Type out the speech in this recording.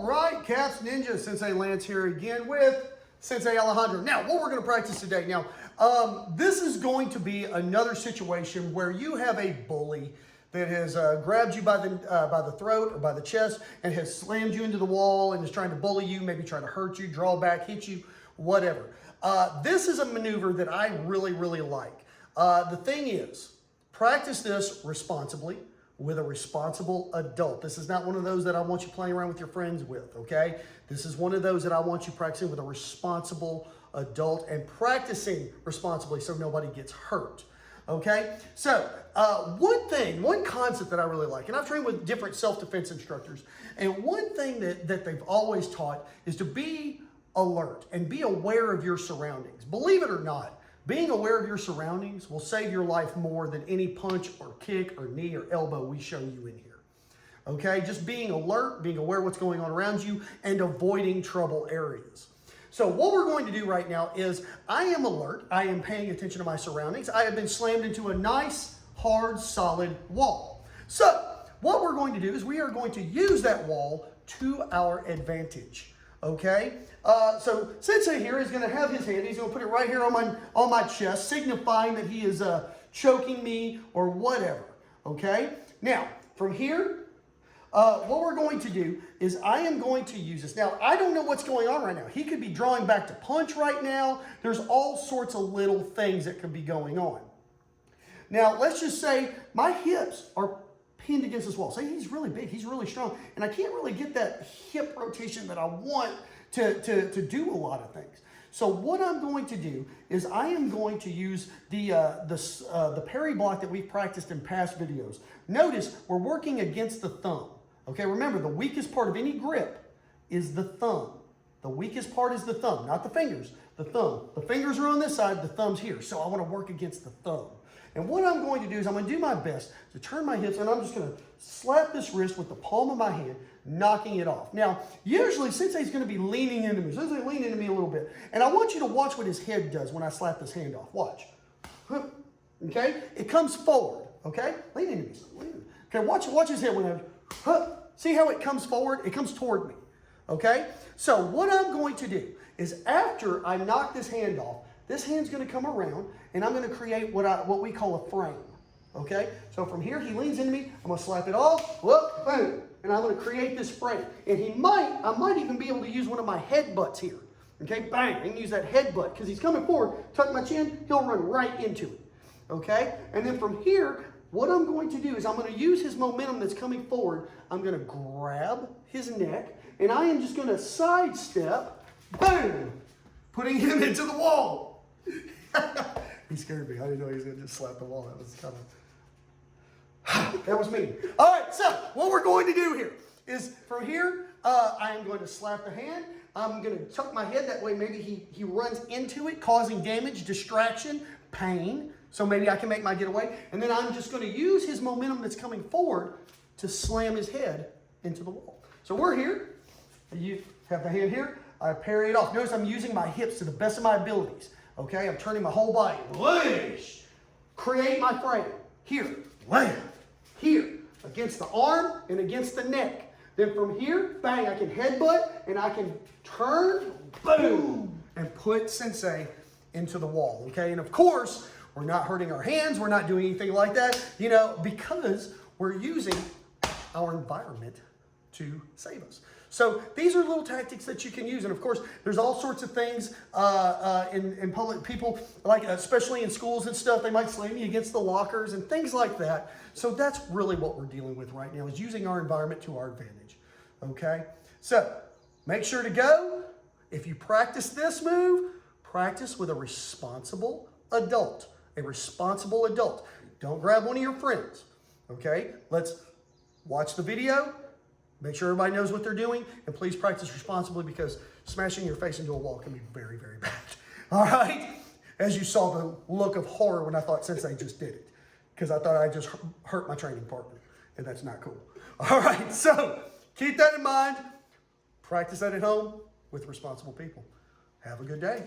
All right, Caps Ninja, Sensei Lance here again with Sensei Alejandro. Now, what we're going to practice today. Now, this is going to be another situation where you have a bully that has grabbed you by the throat or by the chest and has slammed you into the wall and is trying to bully you, maybe trying to hurt you, draw back, hit you, whatever. This is a maneuver that I really, really like. The thing is, practice this responsibly with a responsible adult. This is not one of those that I want you playing around with your friends with, okay? This is one of those that I want you practicing with a responsible adult and practicing responsibly so nobody gets hurt. Okay, so one concept that I really like, and I've trained with different self-defense instructors, and one thing that they've always taught is to be alert and be aware of your surroundings. Believe it or not, being aware of your surroundings will save your life more than any punch or kick or knee or elbow we show you in here. Okay, just being alert, being aware of what's going on around you, and avoiding trouble areas. So what we're going to do right now is I am alert. I am paying attention to my surroundings. I have been slammed into a nice, hard, solid wall. So what we're going to do is we are going to use that wall to our advantage. Okay? So Sensei here is going to have his hand. He's going to put it right here on my chest, signifying that he is choking me or whatever. Okay? Now, from here, what we're going to do is I am going to use this. Now, I don't know what's going on right now. He could be drawing back to punch right now. There's all sorts of little things that could be going on. Now, let's just say my hips are pinned against this wall. Say he's really big, he's really strong, and I can't really get that hip rotation that I want to do a lot of things. So what I'm going to do is I am going to use the parry block that we've practiced in past videos. Notice we're working against the thumb. Okay, remember the weakest part of any grip is the thumb. The weakest part is the thumb, not the fingers, the thumb. The fingers are on this side, the thumb's here. So I want to work against the thumb. And what I'm going to do is I'm going to do my best to turn my hips, and I'm just going to slap this wrist with the palm of my hand, knocking it off. Now, usually Sensei's going to be leaning into me. Sensei, lean into me a little bit. And I want you to watch what his head does when I slap this hand off. Watch. Okay? It comes forward. Okay? Lean into me. Lean into me. Okay, watch his head when I... See how it comes forward? It comes toward me. Okay? So what I'm going to do is after I knock this hand off, this hand's going to come around, and I'm going to create what we call a frame. Okay? So from here, he leans into me. I'm going to slap it off. Whoop, boom. And I'm going to create this frame. And I might even be able to use one of my headbutts here. Okay? Bang. I can use that headbutt because he's coming forward. Tuck my chin. He'll run right into it. Okay? And then from here, what I'm going to do is I'm going to use his momentum that's coming forward. I'm going to grab his neck, and I am just going to sidestep, boom, putting him into the wall. He scared me. I didn't know he was going to just slap the wall. That was kind of... That was me. All right, so what we're going to do here is from here, I am going to slap the hand. I'm going to tuck my head. That way maybe he runs into it, causing damage, distraction, pain. So maybe I can make my getaway. And then I'm just going to use his momentum that's coming forward to slam his head into the wall. So we're here. You have the hand here. I parry it off. Notice I'm using my hips to the best of my abilities. Okay, I'm turning my whole body. Whoosh! Create my frame. Here. Wham! Here. Against the arm and against the neck. Then from here, bang, I can headbutt and I can turn, boom, and put Sensei into the wall. Okay, and of course, we're not hurting our hands. We're not doing anything like that, because we're using our environment to save us. So these are little tactics that you can use. And of course, there's all sorts of things in public. People, like especially in schools and stuff, they might slam you against the lockers and things like that. So that's really what we're dealing with right now, is using our environment to our advantage. Okay? So make sure to go. If you practice this move, practice with a responsible adult. A responsible adult. Don't grab one of your friends. Okay? Let's watch the video. Make sure everybody knows what they're doing. And please practice responsibly, because smashing your face into a wall can be very, very bad. All right? As you saw the look of horror when I thought Sensei just did it. Because I thought I just hurt my training partner. And that's not cool. All right? So keep that in mind. Practice that at home with responsible people. Have a good day.